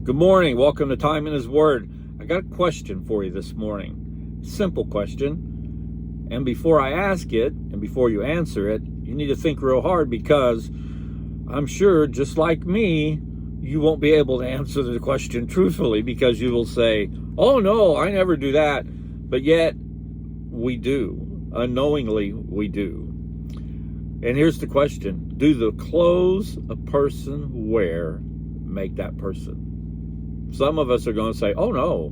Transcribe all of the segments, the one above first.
Good morning. Welcome to Time in His Word. I got a question for you this morning. Simple question. And before I ask it, and before you answer it, you need to think real hard, because I'm sure, just like me, you won't be able to answer the question truthfully, because you will say, oh no, I never do that. But yet, we do. Unknowingly, we do. And here's the question. Do the clothes a person wear make that person? Some of us are going to say, oh no.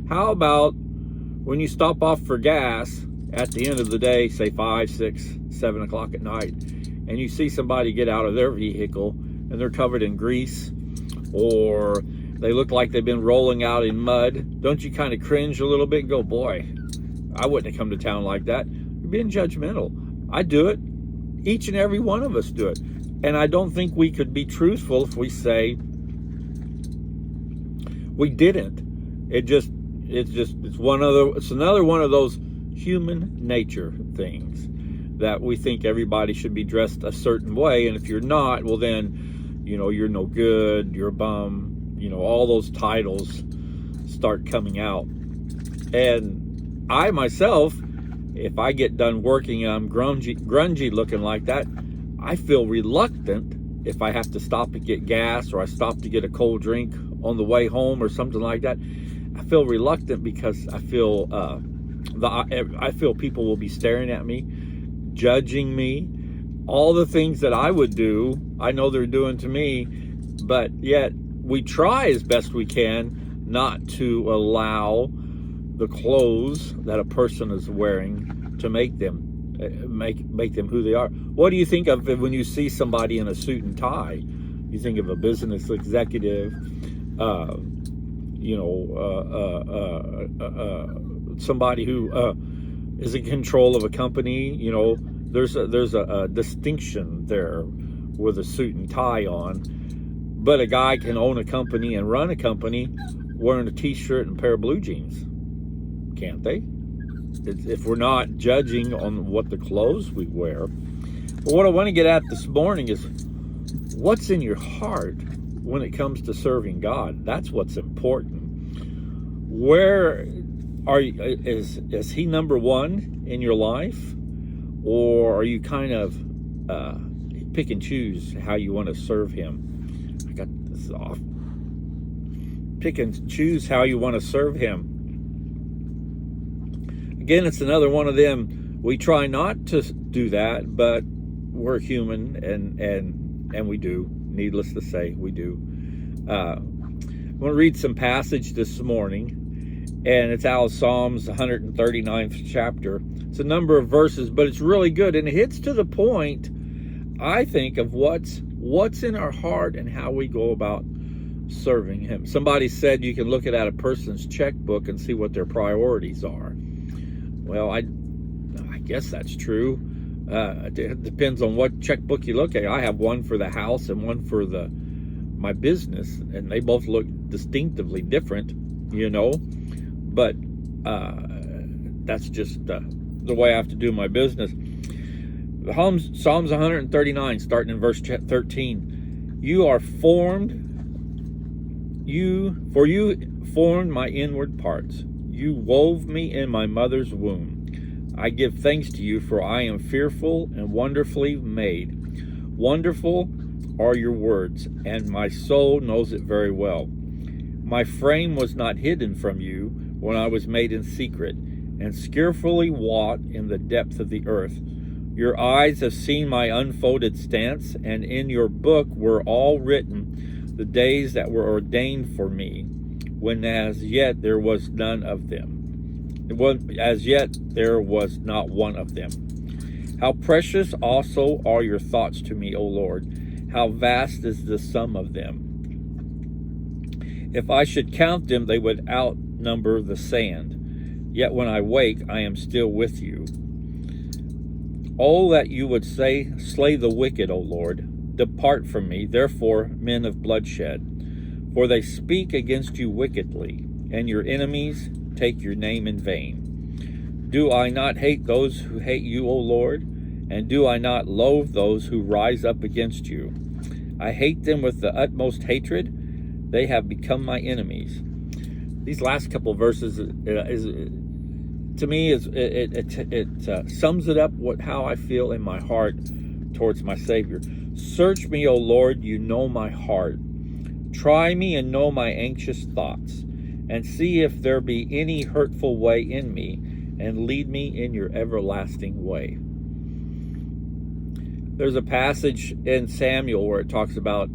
How about when you stop off for gas at the end of the day, say 5, 6, 7 o'clock at night, and you see somebody get out of their vehicle and they're covered in grease, or they look like they've been rolling out in mud? Don't you kind of cringe a little bit and go, boy, I wouldn't have come to town like that? You're being judgmental. I do it. Each and every one of us do it. And I don't think we could be truthful if we say we didn't. It's another one of those human nature things that we think everybody should be dressed a certain way, and if you're not, well then, you're no good, you're a bum, all those titles start coming out. And I myself, if I get done working and I'm grungy looking like that, I feel reluctant if I have to stop and get gas, or I stop to get a cold drink on the way home or something like that. I feel reluctant because I feel people will be staring at me, judging me, all the things that I would do, I know they're doing to me, but yet we try as best we can not to allow the clothes that a person is wearing to make them who they are. What do you think of when you see somebody in a suit and tie? You think of a business executive, somebody who is in control of a company. There's a distinction there with a suit and tie on. But a guy can own a company and run a company wearing a t-shirt and a pair of blue jeans, can't they? If we're not judging on what the clothes we wear. But what I want to get at this morning is, what's in your heart when it comes to serving God? That's what's important. Where are you? Is He number one in your life, or are you kind of pick and choose how you want to serve Him? I got this off. Pick and choose how you want to serve Him. Again, it's another one of them. We try not to do that, but we're human, and we do. Needless to say, we do. I'm going to read some passage this morning, and it's out of Psalms 139th chapter. It's a number of verses, but it's really good, and it hits to the point, I think, of what's in our heart and how we go about serving Him. Somebody said you can look at a person's checkbook and see what their priorities are. Well, I guess that's true. It depends on what checkbook you look at. I have one for the house and one for my business, and they both look distinctively different, But that's just the way I have to do my business. Psalms 139, starting in verse 13. You formed my inward parts. You wove me in my mother's womb. I give thanks to you, for I am fearful and wonderfully made. Wonderful are your words, and my soul knows it very well. My frame was not hidden from you when I was made in secret, and skillfully wrought in the depth of the earth. Your eyes have seen my unfolded stance, and in your book were all written the days that were ordained for me, when as yet there was none of them. As yet there was not one of them. How precious also are your thoughts to me, O Lord. How vast is the sum of them. If I should count them, they would outnumber the sand. Yet when I wake, I am still with you. Oh, that you would slay the wicked, O Lord. Depart from me, therefore, men of bloodshed. For they speak against you wickedly, and your enemies take your name in vain. Do I not hate those who hate you, O Lord? And do I not loathe those who rise up against you? I hate them with the utmost hatred. They have become my enemies. These last couple of verses to me it sums it up how I feel in my heart towards my Savior. Search me, O Lord, you know my heart. Try me and know my anxious thoughts, and see if there be any hurtful way in me, and lead me in your everlasting way. There's a passage in Samuel where it talks about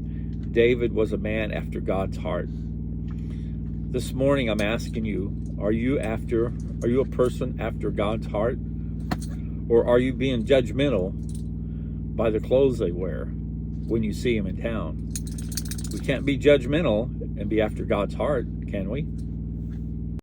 David was a man after God's heart. This morning I'm asking you, are you a person after God's heart? Or are you being judgmental by the clothes they wear when you see them in town? We can't be judgmental and be after God's heart, can we?